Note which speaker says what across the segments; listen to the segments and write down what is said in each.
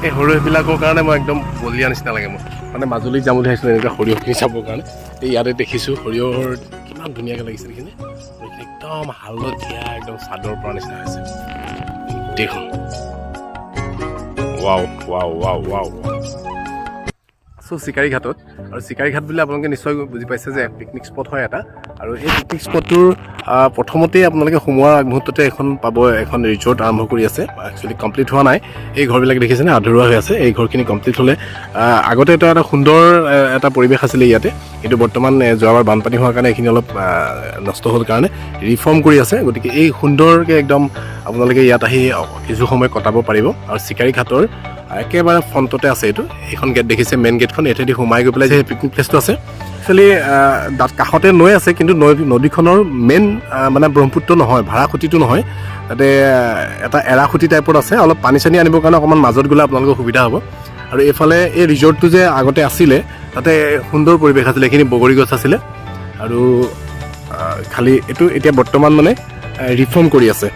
Speaker 1: এই সৰিয়হবিলাকৰ কাৰণে মই একদম বলিয়া নিচিনা লাগে মোৰ মানে মাজুলীত যাম বুলি ভাবিছিলোঁ এনেকুৱা সৰিয়হখিনি চাবৰ কাৰণে এই ইয়াতে দেখিছোঁ সৰিয়হৰ কিমান ধুনীয়াকৈ লাগিছে এইখিনি একদম হালধীয়া একদম চাদৰ পৰা নিচিনা হৈছে দেখোন ৱাও ৱাও ৱাও ৱাও আছোঁ চিকাৰী ঘাটত আৰু চিকাৰী ঘাট বুলি আপোনালোকে নিশ্চয় বুজি পাইছে যে পিকনিক স্পট হয় এটা আৰু এই পিকনিক স্পটটোৰ প্ৰথমতেই আপোনালোকে সোমোৱাৰ আগমুহূৰ্ততে এখন পাব এখন ৰিজৰ্ট আৰম্ভ কৰি আছে একচুৱেলি কমপ্লিট হোৱা নাই এই ঘৰবিলাক দেখিছেনে আধৰুৱা হৈ আছে এই ঘৰখিনি কমপ্লিট হ'লে আগতে এটা সুন্দৰ এটা পৰিৱেশ আছিলে ইয়াতে কিন্তু বৰ্তমান যোৱাবাৰ বানপানী হোৱাৰ কাৰণে এইখিনি অলপ নষ্ট হ'ল কাৰণে ৰিফৰ্ম কৰি আছে গতিকে এই সুন্দৰকৈ একদম আপোনালোকে ইয়াত আহি কিছু সময় কটাব পাৰিব আৰু চিকাৰী ঘাটৰ একেবাৰে ফ্ৰণ্টতে আছে এইখন গেট দেখিছে মেইন গেটখন এতেদি সোমাই গৈ পেলাই যে পিকনিক প্লেচটো আছে একচুৱেলি তাত কাষতে নৈ আছে কিন্তু নদীখনৰ মেইন মানে ব্ৰহ্মপুত্ৰ নহয় ভাড়াখুটিটো নহয় তাতে এটা এৰাখুটি টাইপত আছে অলপ পানী চানী আনিবৰ কাৰণে অকণমান মাজত গ'লে আপোনালোকৰ সুবিধা হ'ব আৰু এইফালে এই ৰিজৰ্টটো যে আগতে আছিলে তাতে সুন্দৰ পৰিৱেশ আছিলে এইখিনি বগৰী গছ আছিলে আৰু খালি এইটো এতিয়া বৰ্তমান মানে ৰিফৰ্ম কৰি আছে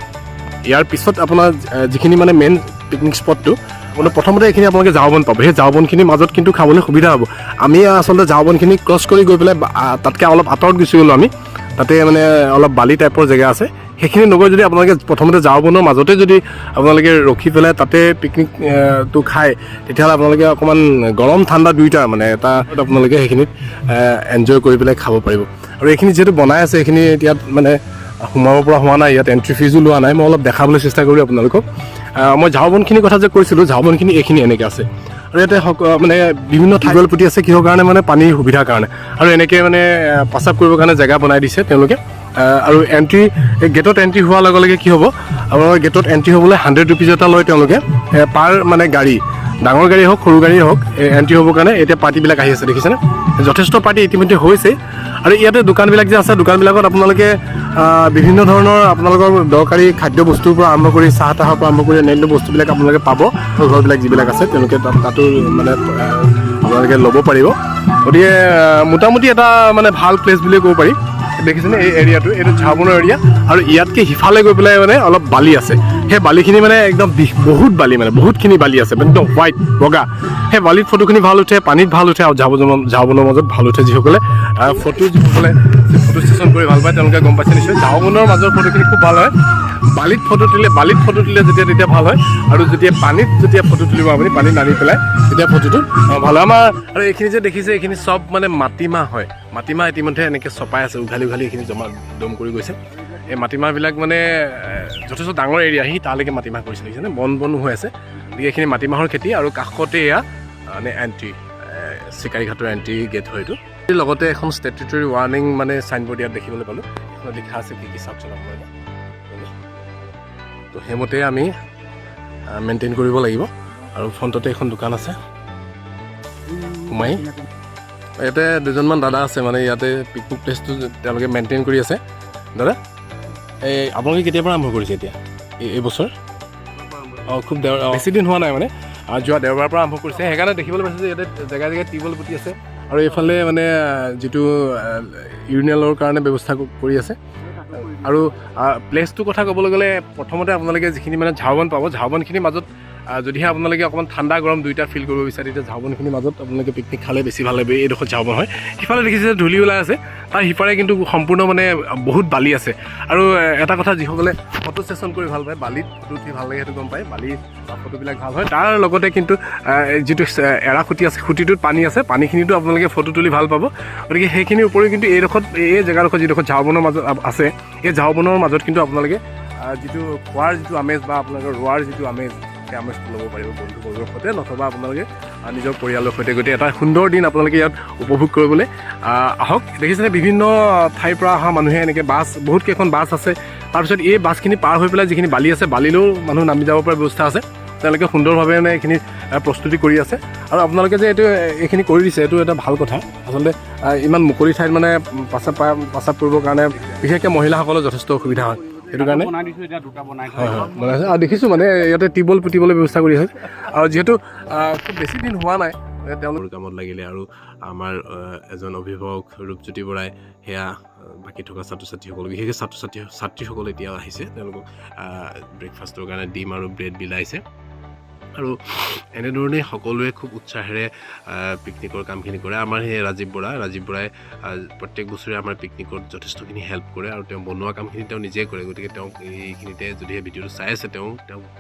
Speaker 1: ইয়াৰ পিছত আপোনাৰ যিখিনি মানে মেইন পিকনিক স্পটটো মানে প্ৰথমতে এইখিনি আপোনালোকে ঝাওবন পাব সেই ঝাওবনখিনিৰ মাজত কিন্তু খাবলৈ সুবিধা হ'ব আমি আচলতে ঝাওবনখিনি ক্ৰছ কৰি গৈ পেলাই তাতকৈ অলপ আঁতৰত গুচি গ'লোঁ আমি তাতে মানে অলপ বালি টাইপৰ জেগা আছে সেইখিনি নগৈ যদি আপোনালোকে প্ৰথমতে ঝাওবনৰ মাজতে যদি আপোনালোকে ৰখি পেলাই তাতে পিকনিকটো খায় তেতিয়াহ'লে আপোনালোকে অকণমান গৰম ঠাণ্ডা দুয়োটা মানে এটা আপোনালোকে সেইখিনিত এনজয় কৰি পেলাই খাব পাৰিব আৰু এইখিনি যিহেতু বনাই আছে এইখিনি এতিয়া মানে সোমাব পৰা হোৱা নাই ইয়াত এণ্ট্ৰি ফিজো লোৱা নাই মই অলপ দেখাবলৈ চেষ্টা কৰিলোঁ আপোনালোকক মই ঝাওবনখিনিৰ কথা যে কৈছিলোঁ ঝাওবনখিনি এইখিনি এনেকৈ আছে আৰু ইয়াতে মানে বিভিন্ন টিউবৱেল পুতি আছে কিহৰ কাৰণে মানে পানীৰ সুবিধাৰ কাৰণে আৰু এনেকৈ মানে প্ৰস্ৰাৱ কৰিবৰ কাৰণে জেগা বনাই দিছে তেওঁলোকে আৰু এণ্ট্ৰি গেটত এণ্ট্ৰি হোৱাৰ লগে লগে কি হ'ব আপোনালোকৰ গেটত এণ্ট্ৰি হ'বলৈ 100 ৰুপিজ এটা লয় তেওঁলোকে পাৰ মানে গাড়ী ডাঙৰ গাড়ী হওক সৰু গাড়ী হওক এণ্ট্ৰি হ'বৰ কাৰণে এতিয়া পাৰ্টিবিলাক আহি আছে দেখিছেনে যথেষ্ট পাৰ্টি ইতিমধ্যে হৈছে আৰু ইয়াতে দোকানবিলাক যে আছে দোকানবিলাকত আপোনালোকে বিভিন্ন ধৰণৰ আপোনালোকৰ দৰকাৰী খাদ্য বস্তুৰ পৰা আৰম্ভ কৰি চাহ তাহৰ পৰা আৰম্ভ কৰি অন্যান্য বস্তুবিলাক আপোনালোকে পাব ঘৰবিলাক যিবিলাক আছে তেওঁলোকে তাতো মানে আপোনালোকে ল'ব পাৰিব গতিকে মোটামুটি এটা মানে ভাল প্লেচ বুলিয়ে ক'ব পাৰি দেখিছেনে এই এৰিয়াটো এইটো ঝাওবনৰ এৰিয়া আৰু ইয়াতকৈ সিফালে গৈ পেলাই মানে অলপ বালি আছে সেই বালিখিনি মানে একদম বহুত বালি মানে বহুতখিনি বালি আছে একদম হোৱাইট বগা সেই বালিত ফটোখিনি ভাল উঠে পানীত ভাল উঠে আৰু ঝাওবনৰ মাজত ভাল উঠে যিসকলে যিসকলে ফটো ষ্টেচন কৰি ভাল পায় তেওঁলোকে গম পাইছে নিশ্চয় ঝাওবনৰ মাজৰ ফটোখিনি খুব ভাল হয় বালিত ফটো তুলিলে তেতিয়া ভাল হয় আৰু যেতিয়া ফটো তুলিব আপুনি পানীত নামি পেলাই তেতিয়া ফটোটো ভাল হয় আমাৰ আৰু এইখিনি যে দেখিছে এইখিনি চব মানে মাটিমাহ হয় মাটিমাহ ইতিমধ্যে এনেকৈ চপাই আছে উঘালি এইখিনি দম কৰি গৈছে এই মাটিমাহবিলাক মানে যথেষ্ট ডাঙৰ এৰিয়া সি তালৈকে মাটিমাহ কৰিছে দেখিছেনে বন হৈ আছে গতিকে এইখিনি মাটিমাহৰ খেতি আৰু কাষতে এয়া মানে এণ্ট্ৰি চিকাৰী ঘাটৰ এণ্ট্ৰি গেট হয় এইটো লগতে এখন ষ্টেটুটৰী ৱাৰ্ণিং মানে চাইনবোৰ্ড ইয়াত দেখিবলৈ পালোঁ এইখনত লিখা আছে কি চাওক চলাব লাগে তো সেইমতে আমি মেইনটেইন কৰিব লাগিব আৰু ফ্ৰণ্টতে এখন দোকান আছে সোমাই ইয়াতে দুজনমান দাদা আছে মানে ইয়াতে পিকনিক প্লেচটো তেওঁলোকে মেইনটেইন কৰি আছে দাদা এই আপোনালোকে কেতিয়াৰ পৰা আৰম্ভ কৰিছে এতিয়া এই বছৰ খুব বেছি দিন হোৱা নাই মানে যোৱা দেওবাৰৰ পৰা আৰম্ভ কৰিছে সেইকাৰণে দেখিবলৈ পাইছে যে ইয়াতে জেগাই টিউবৱেল পুতি আছে আৰু এইফালে মানে যিটো ইউৰিনেলৰ কাৰণে ব্যৱস্থা কৰি আছে আৰু প্লেচটোৰ কথা ক'বলৈ গ'লে প্ৰথমতে আপোনালোকে যিখিনি মানে ঝাওবন পাব ঝাওবনখিনিৰ মাজত যদিহে আপোনালোকে অকণমান ঠাণ্ডা গৰম দুইটা ফিল কৰিব বিচাৰে তেতিয়া ঝাওবনখিনিৰ মাজত আপোনালোকে পিকনিক খালে বেছি ভাল লাগিব এইডোখৰ ঝাওবন হয় সিফালে দেখিছে ধূলি ওলাই আছে তাৰ সিপাৰে কিন্তু সম্পূৰ্ণ মানে বহুত বালি আছে আৰু এটা কথা যিসকলে ফটো ছেশ্যন কৰি ভাল পায় বালিত ফটো উঠি ভাল লাগে সেইটো গম পায় বালিত ফটোবিলাক ভাল হয় তাৰ লগতে কিন্তু যিটো এৰা খুঁটি আছে খুঁটিটোত পানী আছে পানীখিনিতো আপোনালোকে ফটো তুলি ভাল পাব গতিকে সেইখিনিৰ উপৰিও কিন্তু এই জেগাডোখৰ যিডোখৰ ঝাওবনৰ মাজত আছে এই ঝাওবনৰ মাজত কিন্তু আপোনালোকে যিটো খোৱাৰ যিটো আমেজ বা আপোনালোকৰ ৰোৱাৰ যিটো আমেজ সেই আমেজটো ল'ব পাৰিব বন্ধুবৰ্গৰ সৈতে নথবা আপোনালোকে নিজৰ পৰিয়ালৰ সৈতে গতিকে এটা সুন্দৰ দিন আপোনালোকে ইয়াত উপভোগ কৰিবলৈ আহক দেখিছেনে বিভিন্ন ঠাইৰ পৰা অহা মানুহে এনেকৈ বহুতকেইখন বাছ আছে তাৰপিছত এই বাছখিনি পাৰ হৈ পেলাই যিখিনি বালি আছে বালিলৈও মানুহ নামি যাব পৰা ব্যৱস্থা আছে তেওঁলোকে সুন্দৰভাৱে মানে এইখিনি প্ৰস্তুতি কৰি আছে আৰু আপোনালোকে যে এইখিনি কৰি দিছে এইটো এটা ভাল কথা আচলতে ইমান মুকলি ঠাইত মানে প্ৰস্ৰাৱ কৰিবৰ কাৰণে বিশেষকৈ মহিলাসকলৰ যথেষ্ট অসুবিধা হয় সেইটো কাৰণে বনাইছে আৰু দেখিছোঁ মানে ইয়াতে টিউবৱেল পুতিবলৈ ব্যৱস্থা কৰি আছে আৰু যিহেতু খুব বেছি দিন হোৱা নাই তেওঁলোকৰ কামত লাগিলে আৰু আমাৰ এজন অভিভাৱক ৰূপজ্যোতি বৰাই সেয়া বাকী থকা ছাত্ৰ ছাত্ৰীসকল বিশেষকৈ ছাত্ৰীসকল এতিয়া আহিছে তেওঁলোকক ব্ৰেকফাষ্টৰ কাৰণে ডিম আৰু ব্ৰেড বিলাইছে আৰু এনেধৰণে সকলোৱে খুব উৎসাহেৰে পিকনিকৰ কামখিনি কৰে আমাৰ সেই ৰাজীৱ বৰাই প্ৰত্যেক বছৰে আমাৰ পিকনিকত যথেষ্টখিনি হেল্প কৰে আৰু তেওঁ বনোৱা কামখিনি তেওঁ নিজে কৰে গতিকে তেওঁক এইখিনিতে যদিহে ভিডিঅ'টো চাই আছে তেওঁক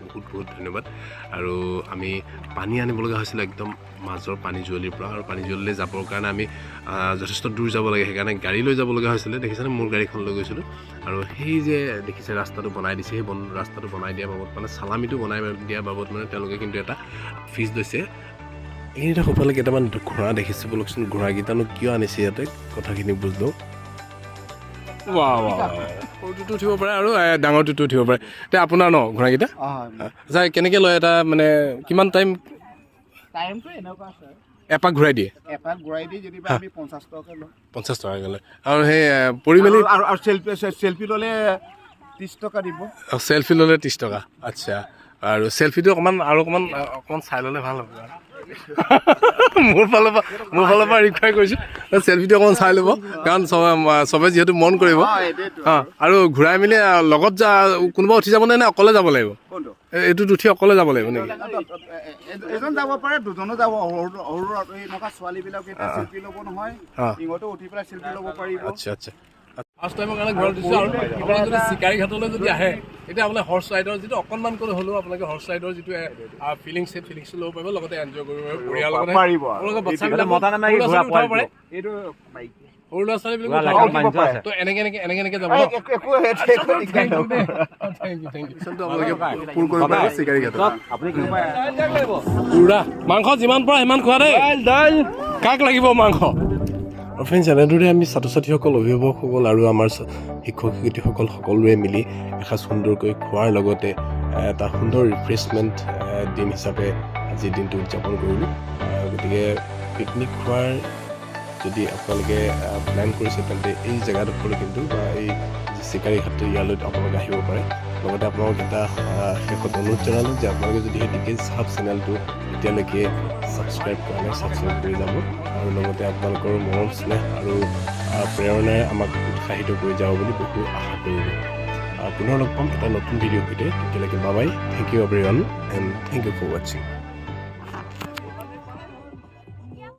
Speaker 1: বহুত ধন্যবাদ আৰু আমি পানী আনিব লগা হৈছিলে একদম মাজৰ পানী জুৱলিৰ পৰা আৰু পানী জুৱলিলৈ যাবৰ কাৰণে আমি যথেষ্ট দূৰ যাব লাগে সেইকাৰণে গাড়ী লৈ যাব লগা হৈছিলে দেখিছেনে মোৰ গাড়ীখন লৈ গৈছিলোঁ আৰু সেই যে দেখিছে ৰাস্তাটো বনাই দিছে সেই ৰাস্তাটো বনাই দিয়া বাবদ মানে চালামিটো বনাই দিয়া বাবদ মানে তেওঁলোকে কিন্তু এটা ফিজ লৈছে এইকেইটা সফালে কেইটামান ঘোঁৰা দেখিছোঁ বোলকচোন ঘোঁৰাকেইটানো কিয় আনিছে ইয়াতে কথাখিনি বুজিলোঁ সৰুটোতো উঠিব পাৰে আৰু ডাঙৰটোতো উঠিব পাৰে এতিয়া আপোনাৰ ন ঘোঁৰাকেইটা আচ্ছা কেনেকৈ লয় এটা মানে কিমান
Speaker 2: টাইমটো এনেকুৱা আছে
Speaker 1: এপাক ঘূৰাই দিয়ে
Speaker 2: যদি আমি 50 টকাকৈ লওঁ
Speaker 1: 50 টকাকৈ লয় আৰু সেই পৰি মেলি
Speaker 2: আৰু চেল্ফি ল'লে 30 টকা দিব
Speaker 1: চেল্ফি ল'লে 30 টকা আচ্ছা আৰু চেল্ফিটো অকণমান চাই ল'লে ভাল হ'ব মোৰ ফালৰ পৰা ৰিকুৱাই কৰিছোঁ চেল্ফিটো অকণমান চাই ল'ব কাৰণ চবে যিহেতু মন কৰিব আৰু ঘূৰাই মেলি লগত কোনোবা উঠি যাবনে নে অকলে যাব লাগিব এইটোত উঠি অকলে যাব লাগিব নেকি
Speaker 2: এজন যাব পাৰে দুজনো যাব সৰু এনেকুৱা ছোৱালীবিলাকে চেল্ফি ল'ব নহয় সিহঁতে উঠি পেলাই চেল্ফি ল'ব পাৰিব
Speaker 1: আচ্ছা ফাৰ্ষ্ট টাইমৰ কাৰণে ঘৰত দিছোঁ আৰু আপোনালোকে যদি চিকাৰী ঘাটলৈ যদি আহে এতিয়া আপোনাৰ হৰ্চ ৰাইডৰ যিটো অকণমান কৰি হ'লেও আপোনালোকে হৰ্চ ৰাইডৰ যিটো ফিলিংছটো ল'ব পাৰিব লগতে এনজয় কৰিব পাৰিব পৰিয়ালৰ লগত আপোনালোকে বাচ্ছাবিলাক উঠাব পাৰে এইটো সৰু ল'ৰা ছোৱালীবিলাক তো এনেকে যাব মাংস যিমান পৰা সিমান খোৱা দেই কাক লাগিব মাংস আৰু ফ্ৰেণ্ডছ এনেদৰে আমি ছাত্ৰ ছাত্ৰীসকল অভিভাৱকসকল আৰু আমাৰ শিক্ষক শিক্ষয়িত্ৰীসকল সকলোৱে মিলি এসাঁজ সুন্দৰকৈ খোৱাৰ লগতে এটা সুন্দৰ ৰিফ্ৰেছমেণ্ট দিন হিচাপে আজিৰ দিনটো উদযাপন কৰিলোঁ গতিকে পিকনিক খোৱাৰ যদি আপোনালোকে প্লেন কৰিছে তেন্তে এই জেগাডোখৰলৈ কিন্তু বা এই চিকাৰী ঘাট ইয়ালৈ আপোনালোকে আহিব পাৰে লগতে আপোনালোক এটা শেষত অনুৰোধ জনালোঁ যে আপোনালোকে যদি সেই ডিকেজ হাব চেনেলটো এতিয়ালৈকে ছাবস্ক্ৰাইব কৰা নাই ছাবস্ক্ৰাইব কৰি যাব আৰু লগতে আপোনালোকৰ মৰম স্নেহ আৰু প্ৰেৰণাৰে আমাক উৎসাহিত কৰি যাব বুলি বহু আশা কৰিলোঁ পুনৰ লগ পাম এটা নতুন ভিডিঅ'ৰ সৈতে তেতিয়ালৈকে bye bye thank you everyone and thank you for ৱাচিং